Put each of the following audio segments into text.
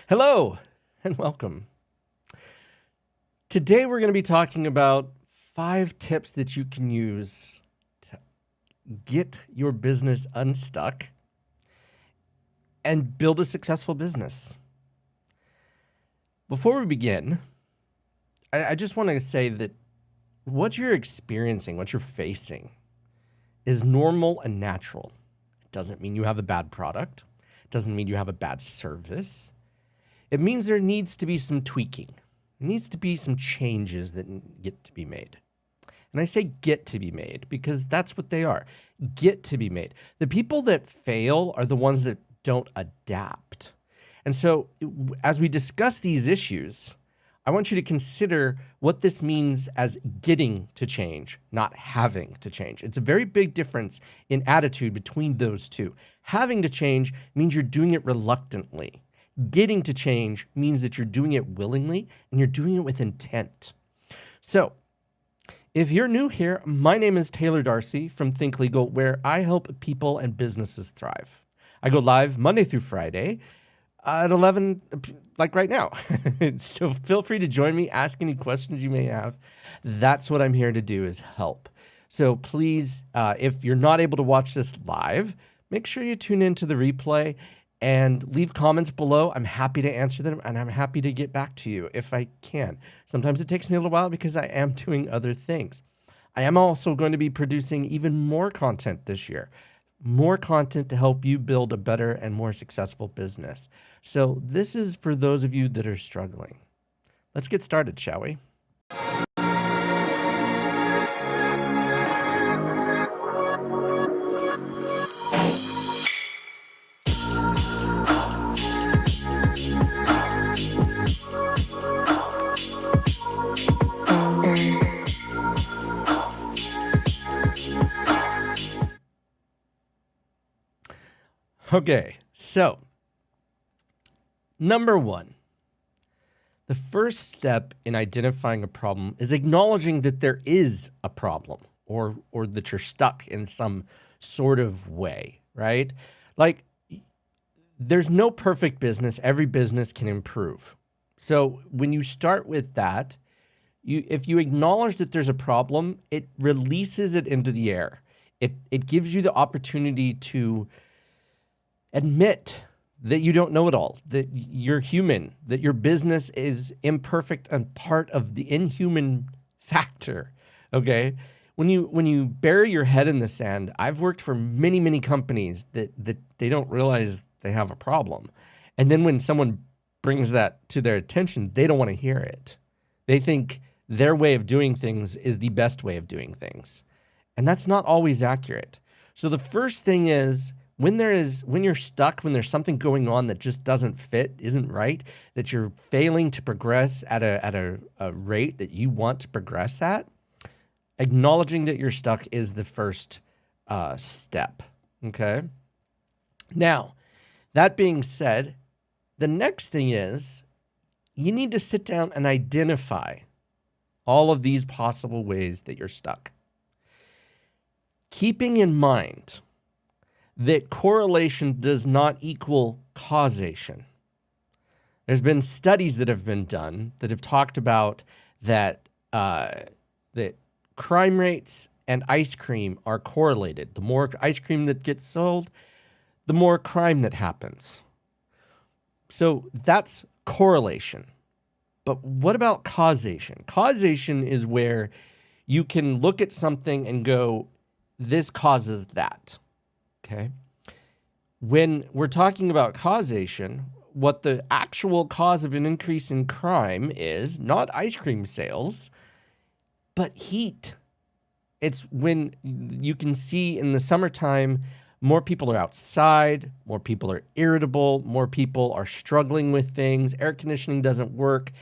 Hello and welcome. Today we're going to be talking about 5 tips that you can use to get your business unstuck and build a successful business. Before we begin, I just want to say that what you're experiencing, what you're facing, is normal and natural. It doesn't mean you have a bad product. It doesn't mean you have a bad service. It means there needs to be some tweaking. There needs to be some changes that get to be made. And I say get to be made because that's what they are. Get to be made. The people that fail are the ones that don't adapt. And so as we discuss these issues, I want you to consider what this means as getting to change, not having to change. It's a very big difference in attitude between those two. Having to change means you're doing it reluctantly. Getting to change means that you're doing it willingly and you're doing it with intent. So if you're new here, my name is Taylor Darcy from Think Legal, where I help people and businesses thrive. I go live Monday through Friday at 11, like right now. So feel free to join me, ask any questions you may have. That's what I'm here to do, is help. So please, if you're not able to watch this live, make sure you tune into the replay and leave comments below. I'm happy to answer them, and I'm happy to get back to you if I can. Sometimes it takes me a little while because I am doing other things. I am also going to be producing even more content this year, more content to help you build a better and more successful business. So this is for those of you that are struggling. Let's get started, shall we? Okay, so number 1, the first step in identifying a problem is acknowledging that there is a problem or that you're stuck in some sort of way, right? Like, there's no perfect business. Every business can improve. So when you start with that, if you acknowledge that there's a problem, it releases it into the air. It gives you the opportunity to admit that you don't know it all, that you're human, that your business is imperfect and part of the inhuman factor, okay? When you bury your head in the sand, I've worked for many, many companies that they don't realize they have a problem. And then when someone brings that to their attention, they don't want to hear it. They think their way of doing things is the best way of doing things. And that's not always accurate. So the first thing is, when you're stuck, when there's something going on that just doesn't fit, isn't right, that you're failing to progress at a rate that you want to progress at, acknowledging that you're stuck is the first step, okay? Now, that being said, the next thing is you need to sit down and identify all of these possible ways that you're stuck. Keeping in mind that correlation does not equal causation. There's been studies that have been done that have talked about that crime rates and ice cream are correlated. The more ice cream that gets sold, the more crime that happens. So that's correlation. But what about causation? Causation is where you can look at something and go, this causes that. Okay. When we're talking about causation, what the actual cause of an increase in crime is not ice cream sales, but heat. It's when you can see in the summertime, more people are outside, more people are irritable, more people are struggling with things, air conditioning doesn't work,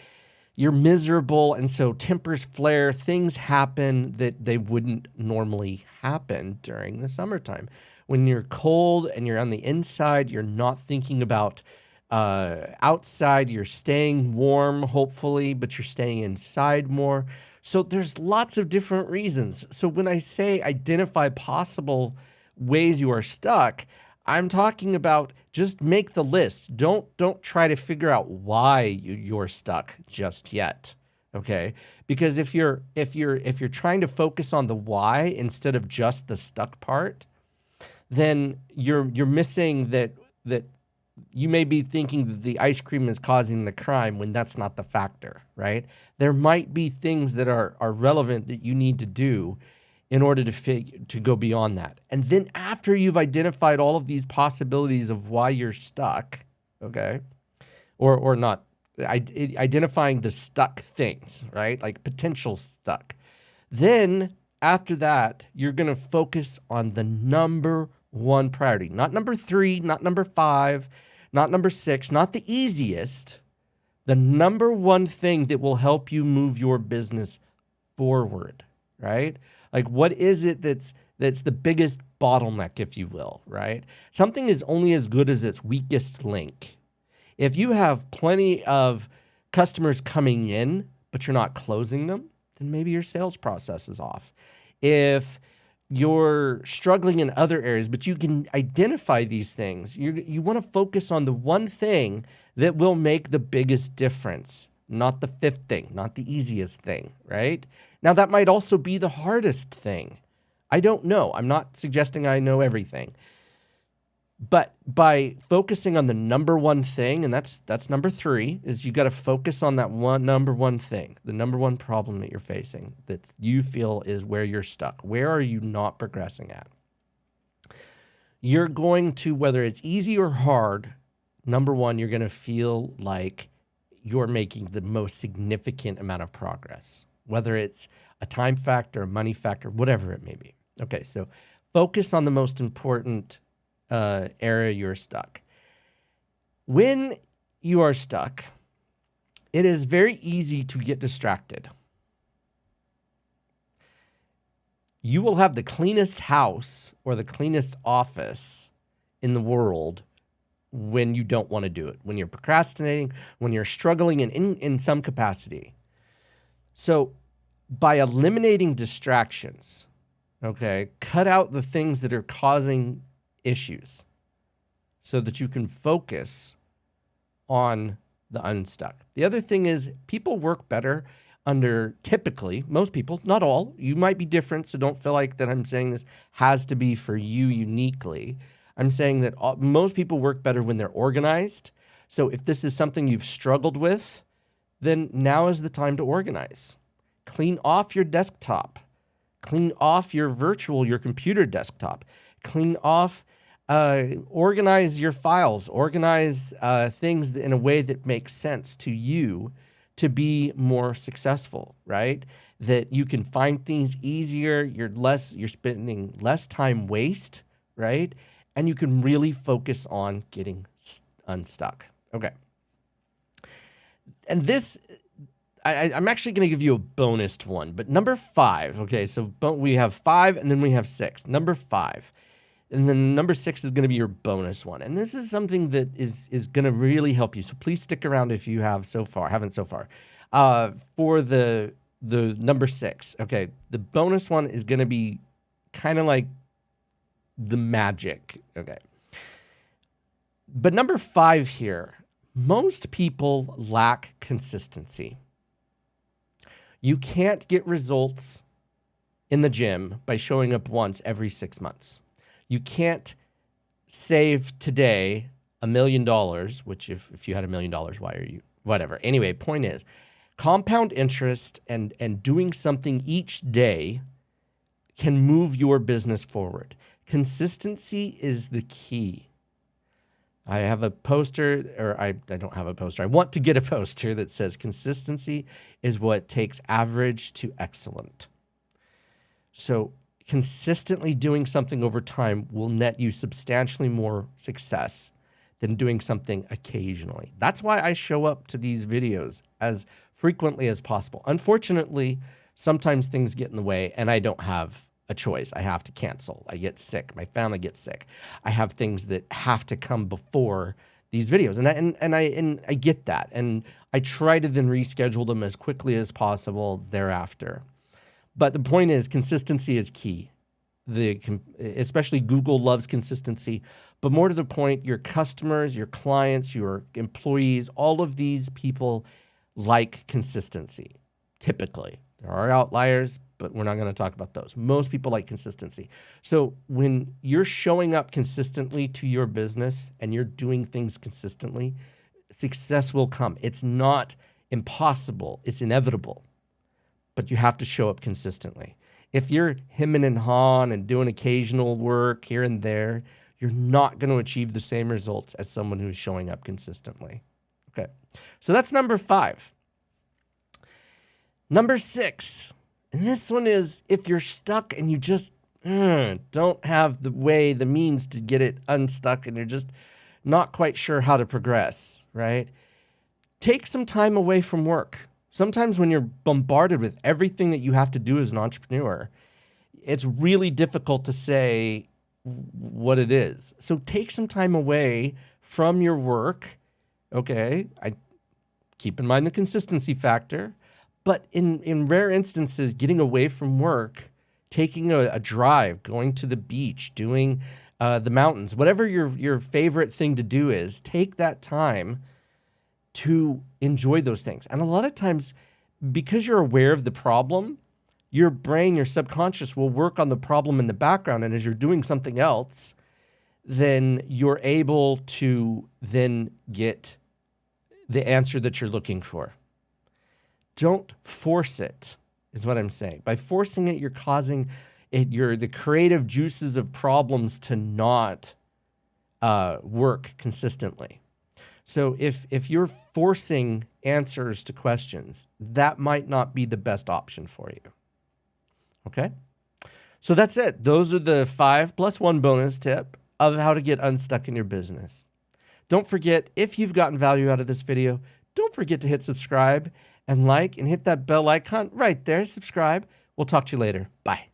you're miserable, and so tempers flare, things happen that they wouldn't normally happen during the summertime. When you're cold and you're on the inside, you're not thinking about outside, you're staying warm, hopefully, but you're staying inside more. So there's lots of different reasons. So when I say identify possible ways you are stuck, I'm talking about just make the list. Don't try to figure out why you're stuck just yet. Okay? Because if you're trying to focus on the why instead of just the stuck part, then you're missing that you may be thinking that the ice cream is causing the crime when that's not the factor, right? There might be things that are relevant that you need to do in order to go beyond that. And then after you've identified all of these possibilities of why you're stuck, okay, or not, identifying the stuck things, right, like potential stuck, then after that, you're going to focus on the number one priority, not number 3, not number 5, not number 6, not the easiest, the number one thing that will help you move your business forward, right? Like, what is it that's the biggest bottleneck, if you will, right? Something is only as good as its weakest link. If you have plenty of customers coming in, but you're not closing them, then maybe your sales process is off. If you're struggling in other areas, but you can identify these things, you want to focus on the one thing that will make the biggest difference, not the 5th thing, not the easiest thing, right? Now, that might also be the hardest thing. I don't know. I'm not suggesting I know everything. But by focusing on the number one thing, and that's number 3, is you got to focus on that number one thing, the number one problem that you're facing that you feel is where you're stuck. Where are you not progressing at? You're going to, whether it's easy or hard, number one, you're going to feel like you're making the most significant amount of progress, whether it's a time factor, a money factor, whatever it may be. Okay, so focus on the most important area you're stuck. When you are stuck, it is very easy to get distracted. You will have the cleanest house or the cleanest office in the world when you don't want to do it, when you're procrastinating, when you're struggling in some capacity. So by eliminating distractions, okay, cut out the things that are causing issues so that you can focus on the unstuck. The other thing is people work better under, typically, most people, not all, you might be different, so don't feel like that I'm saying this has to be for you uniquely. I'm saying that most people work better when they're organized. So if this is something you've struggled with, then now is the time to organize. Clean off your desktop. Clean off your computer desktop. Clean off, organize your files, organize things in a way that makes sense to you to be more successful, right? That you can find things easier, you're spending less time waste, right? And you can really focus on getting unstuck. Okay. And this, I'm actually going to give you a bonus one, but number 5, okay, so we have 5 and then we have 6. Number 5. And then number 6 is going to be your bonus one. And this is something that is going to really help you. So please stick around if you haven't so far. For the number 6, okay, the bonus one is going to be kind of like the magic, okay. But number 5 here, most people lack consistency. You can't get results in the gym by showing up once every 6 months. You can't save today $1 million, which if you had $1 million, why are you, whatever. Anyway, point is, compound interest and doing something each day can move your business forward. Consistency is the key. I have a poster, or I don't have a poster. I want to get a poster that says consistency is what takes average to excellent. So consistently doing something over time will net you substantially more success than doing something occasionally. That's why I show up to these videos as frequently as possible. Unfortunately, sometimes things get in the way and I don't have a choice. I have to cancel. I get sick. My family gets sick. I have things that have to come before these videos. And I get that. And I try to then reschedule them as quickly as possible thereafter. But the point is, consistency is key. especially Google loves consistency, but more to the point, your customers, your clients, your employees, all of these people like consistency, typically. There are outliers, but we're not going to talk about those. Most people like consistency. So when you're showing up consistently to your business and you're doing things consistently, success will come. It's not impossible. It's inevitable, but you have to show up consistently. If you're hemming and hawing and doing occasional work here and there, you're not going to achieve the same results as someone who's showing up consistently. Okay, so that's number 5. Number 6, and this one is if you're stuck and you just don't have the means to get it unstuck and you're just not quite sure how to progress, right? Take some time away from work. Sometimes when you're bombarded with everything that you have to do as an entrepreneur, it's really difficult to say what it is. So take some time away from your work. Okay, I keep in mind the consistency factor, but in rare instances, getting away from work, taking a drive, going to the beach, doing the mountains, whatever your favorite thing to do is, take that time to enjoy those things. And a lot of times, because you're aware of the problem, your brain, your subconscious will work on the problem in the background. And as you're doing something else, then you're able to then get the answer that you're looking for. Don't force it, is what I'm saying. By forcing it, you're causing the creative juices of problems to not work consistently. So if you're forcing answers to questions, that might not be the best option for you. Okay? So that's it. Those are the 5 plus 1 bonus tip of how to get unstuck in your business. Don't forget, if you've gotten value out of this video, don't forget to hit subscribe and like and hit that bell icon right there. Subscribe. We'll talk to you later. Bye.